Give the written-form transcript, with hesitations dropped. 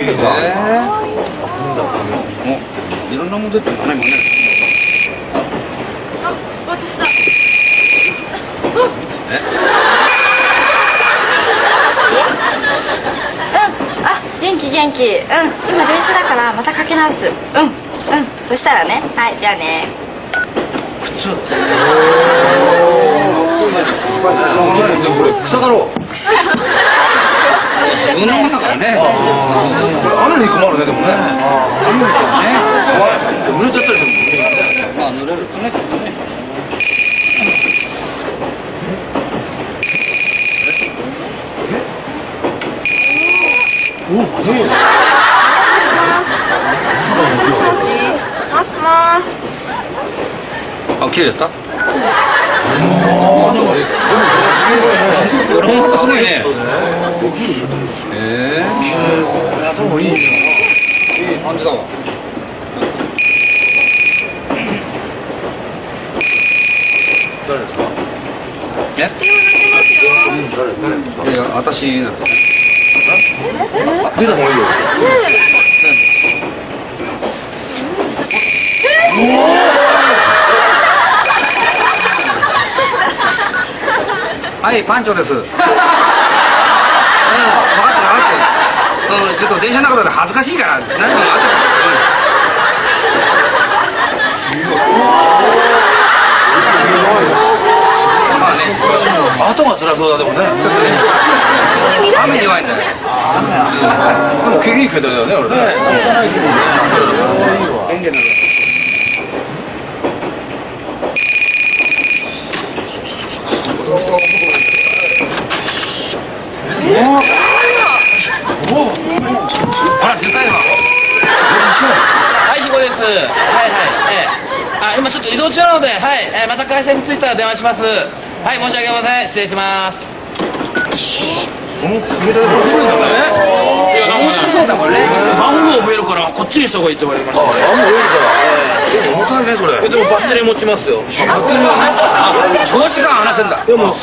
いろんなもん出てるのね、もうね。あ、私だ。あ、元気元気。今電車だからまたかけ直す。そしたらね。はい、じゃあね。靴。これ草だろう。自分のもんだからね。雨に困るね、でもね。雨だからね。濡れちゃったりするもんね。まあ濡れるとね。お、まずい。もしもし。あ、綺麗だった？俺もまたすごいね。頭いいな。いい感じだわ。誰ですか？え？誰ですか？いや、私なんですよ。出た方がいいよ。はい、パンチョです。分かった。ちょっと電車の中で恥ずかしいから、何もあまあね、後が辛そうだでもね。ちょっとね、雨に弱いんだよ。でもいい携帯だよね、俺ね。幼いしもね。便利なの。あら、でかいわ。はい、ひごです。はいはい。今ちょっと移動中なので、はい、また会社に着いたら電話します。はい、申し訳ございません。失礼します。この携帯で持ってくるんだね。いや、なんかね、そうだ、これね。番号覚えるからこっちにした方がいいって言われました。あ、あんま上から。でも重たいね、それ。でもバッテリー持ちますよ。バッテリーはね。長時間話せんだ。でも